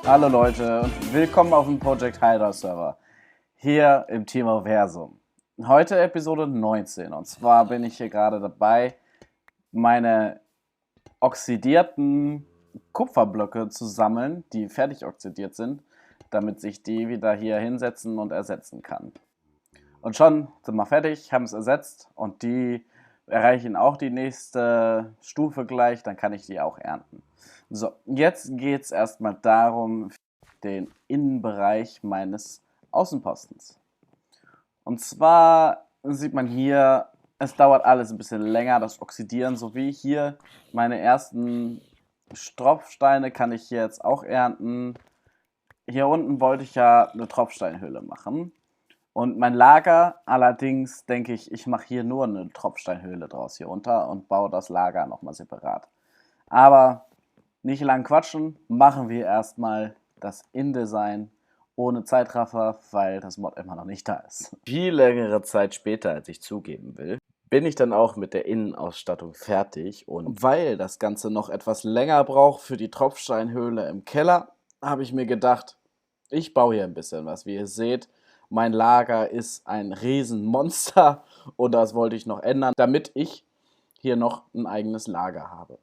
Hallo Leute und willkommen auf dem Project Hydra Server, hier im Teamoversum. Heute Episode 19 und zwar bin ich hier gerade dabei, meine oxidierten Kupferblöcke zu sammeln, die fertig oxidiert sind, damit sich die wieder hier hinsetzen und ersetzen kann. Und schon sind wir fertig, haben es ersetzt und die erreichen auch die nächste Stufe gleich, dann kann ich die auch ernten. So, jetzt geht es erstmal darum, den Innenbereich meines Außenpostens. Und zwar sieht man hier, es dauert alles ein bisschen länger, das Oxidieren, so wie hier meine ersten Tropfsteine kann ich hier jetzt auch ernten. Hier unten wollte ich ja eine Tropfsteinhöhle machen. Und mein Lager allerdings, denke ich, ich mache hier nur eine Tropfsteinhöhle draus hier unter und baue das Lager nochmal separat. Aber nicht lang quatschen, machen wir erstmal das InDesign ohne Zeitraffer, weil das Mod immer noch nicht da ist. Viel längere Zeit später, als ich zugeben will, bin ich dann auch mit der Innenausstattung fertig. Und weil das Ganze noch etwas länger braucht für die Tropfsteinhöhle im Keller, habe ich mir gedacht, ich baue hier ein bisschen was. Wie ihr seht, mein Lager ist ein Riesenmonster und das wollte ich noch ändern, damit ich hier noch ein eigenes Lager habe.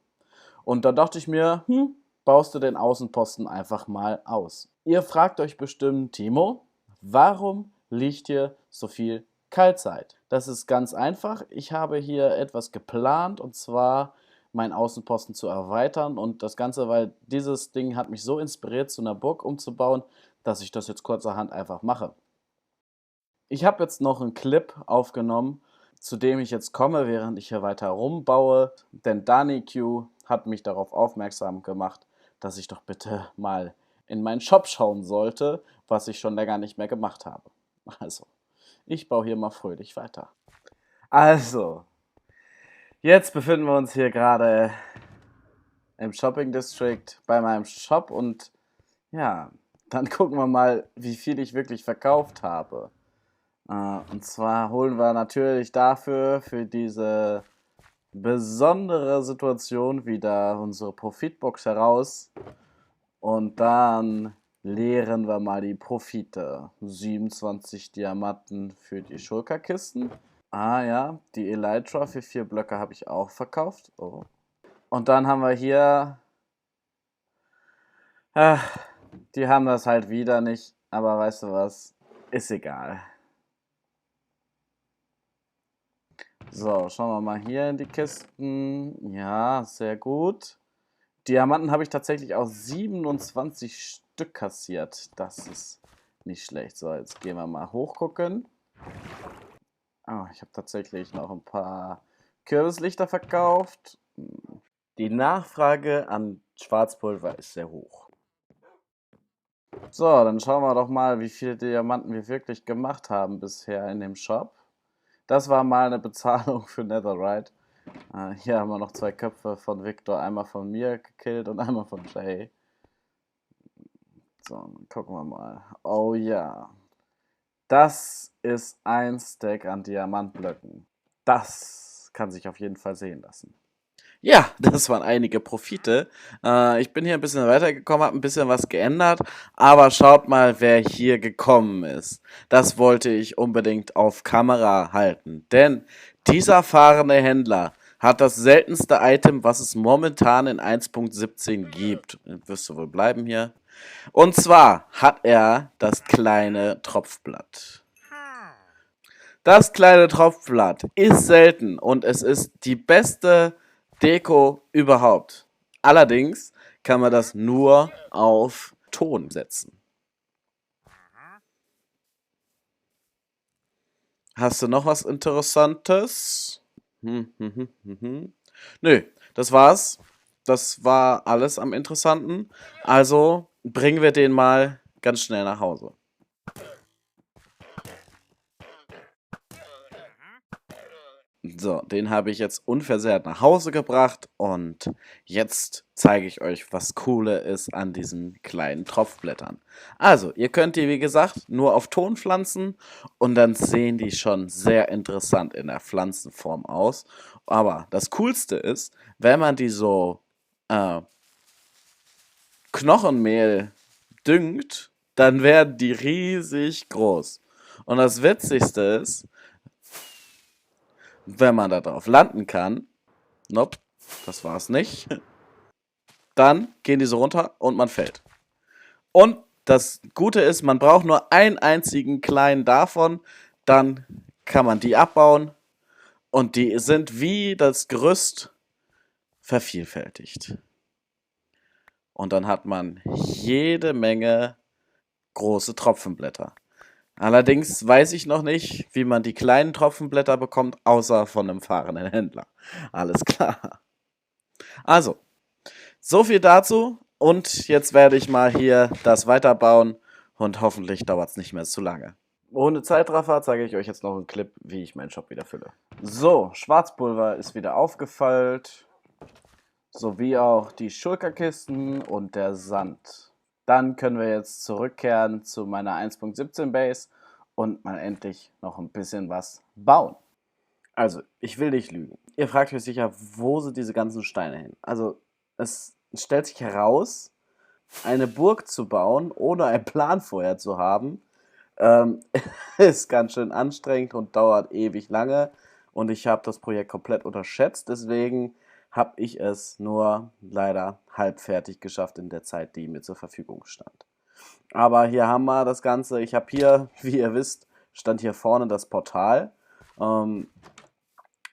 Und da dachte ich mir, baust du den Außenposten einfach mal aus. Ihr fragt euch bestimmt, Timo, warum liegt hier so viel Kaltzeit? Das ist ganz einfach. Ich habe hier etwas geplant und zwar meinen Außenposten zu erweitern und das Ganze, weil dieses Ding hat mich so inspiriert, zu einer Burg umzubauen, dass ich das jetzt kurzerhand einfach mache. Ich habe jetzt noch einen Clip aufgenommen, zu dem ich jetzt komme, während ich hier weiter rumbaue, denn DaniQ hat mich darauf aufmerksam gemacht, dass ich doch bitte mal in meinen Shop schauen sollte, was ich schon länger nicht mehr gemacht habe. Also, ich baue hier mal fröhlich weiter. Also, jetzt befinden wir uns hier gerade im Shopping District bei meinem Shop und ja, dann gucken wir mal, wie viel ich wirklich verkauft habe. Und zwar holen wir natürlich dafür, für diese besondere Situation, wieder unsere Profitbox heraus. Und dann leeren wir mal die Profite. 27 Diamanten für die Schulterkisten. Ah ja, die Elytra für 4 Blöcke habe ich auch verkauft. Oh. Und dann haben wir hier... die haben das halt wieder nicht. Aber weißt du was? Ist egal. So, schauen wir mal hier in die Kisten. Ja, sehr gut. Diamanten habe ich tatsächlich auch 27 Stück kassiert. Das ist nicht schlecht. So, jetzt gehen wir mal hochgucken. Oh, ich habe tatsächlich noch ein paar Kürbislichter verkauft. Die Nachfrage an Schwarzpulver ist sehr hoch. So, dann schauen wir doch mal, wie viele Diamanten wir wirklich gemacht haben bisher in dem Shop. Das war mal eine Bezahlung für Netherite. Hier haben wir noch 2 Köpfe von Victor, einmal von mir gekillt und einmal von Jay. So, dann gucken wir mal. Oh ja. Das ist ein Stack an Diamantblöcken. Das kann sich auf jeden Fall sehen lassen. Ja, das waren einige Profite. Ich bin hier ein bisschen weitergekommen, habe ein bisschen was geändert, aber schaut mal, wer hier gekommen ist. Das wollte ich unbedingt auf Kamera halten, denn dieser fahrende Händler hat das seltenste Item, was es momentan in 1.17 gibt. Wirst du wohl bleiben hier. Und zwar hat er das kleine Tropfblatt. Das kleine Tropfblatt ist selten und es ist die beste Deko überhaupt. Allerdings kann man das nur auf Ton setzen. Hast du noch was Interessantes? Nö, das war's. Das war alles am Interessanten. Also bringen wir den mal ganz schnell nach Hause. So, den habe ich jetzt unversehrt nach Hause gebracht und jetzt zeige ich euch, was Coole ist an diesen kleinen Tropfblättern. Also, ihr könnt die, wie gesagt, nur auf Ton pflanzen und dann sehen die schon sehr interessant in der Pflanzenform aus. Aber das Coolste ist, wenn man die so Knochenmehl düngt, dann werden die riesig groß. Und das Witzigste ist, wenn man da drauf landen kann, nope, das war's nicht, dann gehen die so runter und man fällt. Und das Gute ist, man braucht nur einen einzigen kleinen davon, dann kann man die abbauen und die sind wie das Gerüst vervielfältigt. Und dann hat man jede Menge große Tropfenblätter. Allerdings weiß ich noch nicht, wie man die kleinen Tropfenblätter bekommt, außer von einem fahrenden Händler. Alles klar. Also, so viel dazu. Und jetzt werde ich mal hier das weiterbauen und hoffentlich dauert es nicht mehr zu lange. Ohne Zeitraffer zeige ich euch jetzt noch einen Clip, wie ich meinen Shop wieder fülle. So, Schwarzpulver ist wieder aufgefüllt, sowie auch die Schulterkisten und der Sand. Dann können wir jetzt zurückkehren zu meiner 1.17 Base und mal endlich noch ein bisschen was bauen. Also, ich will nicht lügen. Ihr fragt euch sicher, wo sind diese ganzen Steine hin? Also, es stellt sich heraus, eine Burg zu bauen, ohne einen Plan vorher zu haben, ähm, ist ganz schön anstrengend und dauert ewig lange. Und ich habe das Projekt komplett unterschätzt. Deswegen habe ich es nur leider halbfertig geschafft in der Zeit, die mir zur Verfügung stand. Aber hier haben wir das Ganze. Ich habe hier, wie ihr wisst, stand hier vorne das Portal. Ähm,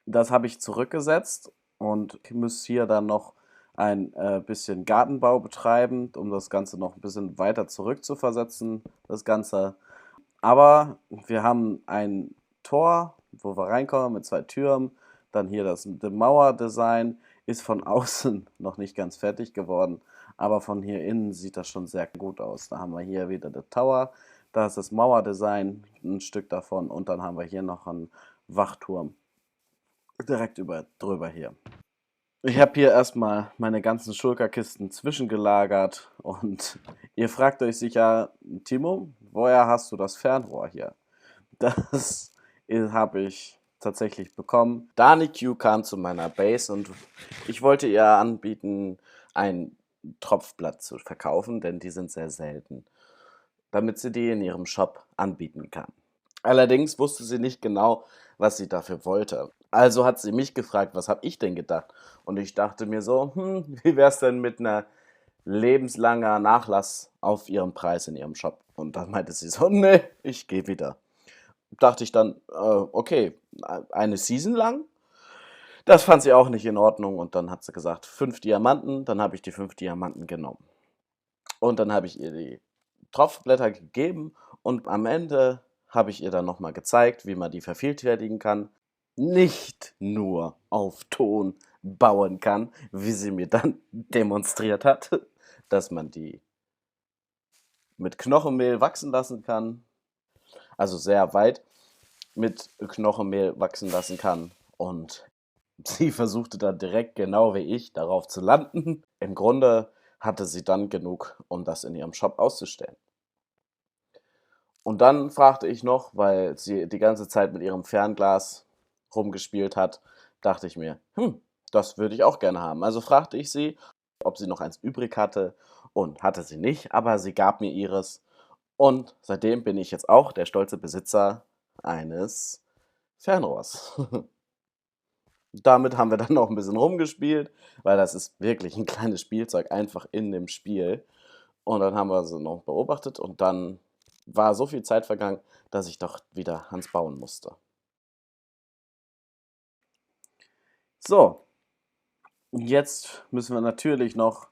Das habe ich zurückgesetzt und ich muss hier dann noch ein bisschen Gartenbau betreiben, um das Ganze noch ein bisschen weiter zurückzuversetzen, das Ganze. Aber wir haben ein Tor, wo wir reinkommen mit 2 Türen. Dann hier das Mauerdesign ist von außen noch nicht ganz fertig geworden, aber von hier innen sieht das schon sehr gut aus. Da haben wir hier wieder den Tower, da ist das Mauerdesign, ein Stück davon und dann haben wir hier noch einen Wachturm direkt drüber hier. Ich habe hier erstmal meine ganzen Schulterkisten zwischengelagert und ihr fragt euch sicher, Timo, woher hast du das Fernrohr hier? Das habe ich tatsächlich bekommen. DaniQ kam zu meiner Base und ich wollte ihr anbieten, ein Tropfblatt zu verkaufen, denn die sind sehr selten, damit sie die in ihrem Shop anbieten kann. Allerdings wusste sie nicht genau, was sie dafür wollte. Also hat sie mich gefragt, was habe ich denn gedacht? Und ich dachte mir so, wie wäre es denn mit einer lebenslanger Nachlass auf ihrem Preis in ihrem Shop? Und dann meinte sie so, nee, ich gehe wieder. Dachte ich dann, okay, eine Season lang? Das fand sie auch nicht in Ordnung und dann hat sie gesagt, 5 Diamanten, dann habe ich die 5 Diamanten genommen. Und dann habe ich ihr die Tropfblätter gegeben und am Ende habe ich ihr dann nochmal gezeigt, wie man die vervielfältigen kann. Nicht nur auf Ton bauen kann, wie sie mir dann demonstriert hat, dass man die mit Knochenmehl wachsen lassen kann, also sehr weit mit Knochenmehl wachsen lassen kann. Und sie versuchte dann direkt, genau wie ich, darauf zu landen. Im Grunde hatte sie dann genug, um das in ihrem Shop auszustellen. Und dann fragte ich noch, weil sie die ganze Zeit mit ihrem Fernglas rumgespielt hat, dachte ich mir, das würde ich auch gerne haben. Also fragte ich sie, ob sie noch eins übrig hatte und hatte sie nicht, aber sie gab mir ihres. Und seitdem bin ich jetzt auch der stolze Besitzer eines Fernrohrs. Damit haben wir dann noch ein bisschen rumgespielt, weil das ist wirklich ein kleines Spielzeug einfach in dem Spiel. Und dann haben wir sie noch beobachtet und dann war so viel Zeit vergangen, dass ich doch wieder ans Bauen musste. So, jetzt müssen wir natürlich noch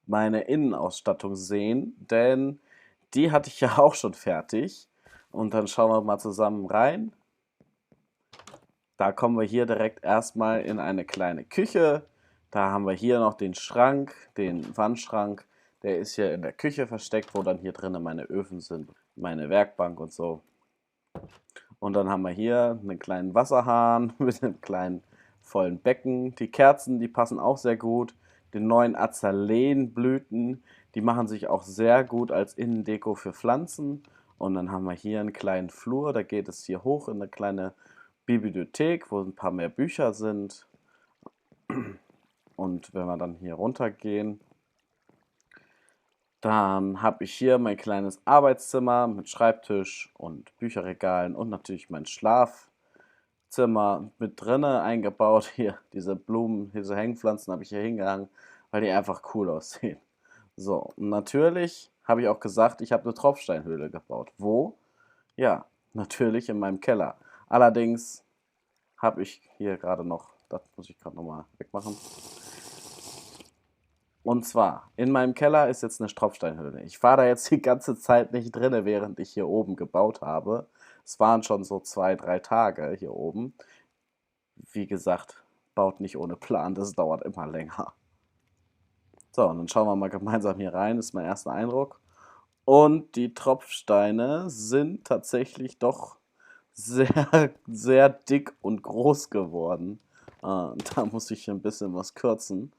meine Innenausstattung sehen, denn die hatte ich ja auch schon fertig. Und dann schauen wir mal zusammen rein. Da kommen wir hier direkt erstmal in eine kleine Küche. Da haben wir hier noch den Schrank, den Wandschrank. Der ist hier in der Küche versteckt, wo dann hier drinnen meine Öfen sind, meine Werkbank und so. Und dann haben wir hier einen kleinen Wasserhahn mit einem kleinen vollen Becken. Die Kerzen, die passen auch sehr gut. Die neuen Azalenblüten, die machen sich auch sehr gut als Innendeko für Pflanzen. Und dann haben wir hier einen kleinen Flur, da geht es hier hoch in eine kleine Bibliothek, wo ein paar mehr Bücher sind. Und wenn wir dann hier runter gehen, Dann habe ich hier mein kleines Arbeitszimmer mit Schreibtisch und Bücherregalen und natürlich mein Schlafzimmer mit drinne eingebaut. Hier, diese Blumen, diese Hängpflanzen habe ich hier hingehangen, weil die einfach cool aussehen. So, und natürlich habe ich auch gesagt, ich habe eine Tropfsteinhöhle gebaut. Wo? Ja, natürlich in meinem Keller. Allerdings habe ich hier gerade noch, das muss ich gerade nochmal wegmachen. Und zwar, in meinem Keller ist jetzt eine Tropfsteinhöhle. Ich war da jetzt die ganze Zeit nicht drinne, während ich hier oben gebaut habe. Es waren schon so 2, 3 Tage hier oben. Wie gesagt, baut nicht ohne Plan, das dauert immer länger. So, und dann schauen wir mal gemeinsam hier rein, das ist mein erster Eindruck. Und die Tropfsteine sind tatsächlich doch sehr, sehr dick und groß geworden. Da muss ich ein bisschen was kürzen.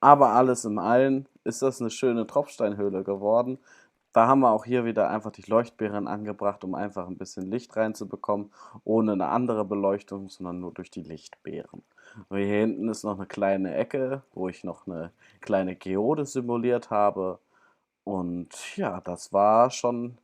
Aber alles in allem ist das eine schöne Tropfsteinhöhle geworden. Da haben wir auch hier wieder einfach die Leuchtbeeren angebracht, um einfach ein bisschen Licht reinzubekommen, ohne eine andere Beleuchtung, sondern nur durch die Lichtbeeren. Und hier hinten ist noch eine kleine Ecke, wo ich noch eine kleine Geode simuliert habe. Und ja, das war schon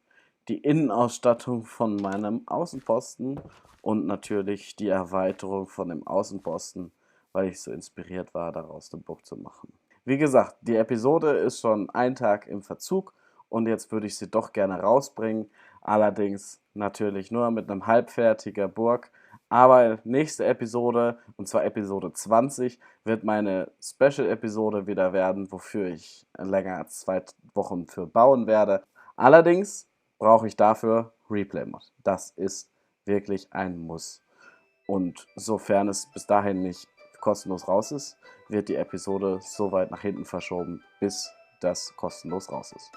die Innenausstattung von meinem Außenposten und natürlich die Erweiterung von dem Außenposten, weil ich so inspiriert war, daraus eine Burg zu machen. Wie gesagt, die Episode ist schon einen Tag im Verzug und jetzt würde ich sie doch gerne rausbringen. Allerdings natürlich nur mit einem halbfertiger Burg. Aber nächste Episode, und zwar Episode 20, wird meine Special-Episode wieder werden, wofür ich länger als 2 Wochen für bauen werde. Allerdings brauche ich dafür Replay-Mod. Das ist wirklich ein Muss. Und sofern es bis dahin nicht kostenlos raus ist, wird die Episode so weit nach hinten verschoben, bis das kostenlos raus ist.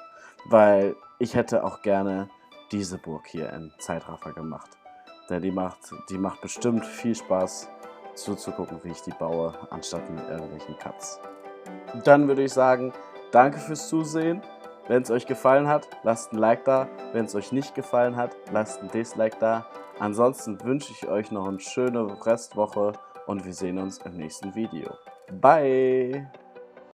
Weil ich hätte auch gerne diese Burg hier in Zeitraffer gemacht. Denn die macht bestimmt viel Spaß zuzugucken, wie ich die baue, anstatt in irgendwelchen Cuts. Dann würde ich sagen, danke fürs Zusehen. Wenn es euch gefallen hat, lasst ein Like da. Wenn es euch nicht gefallen hat, lasst ein Dislike da. Ansonsten wünsche ich euch noch eine schöne Restwoche und wir sehen uns im nächsten Video. Bye!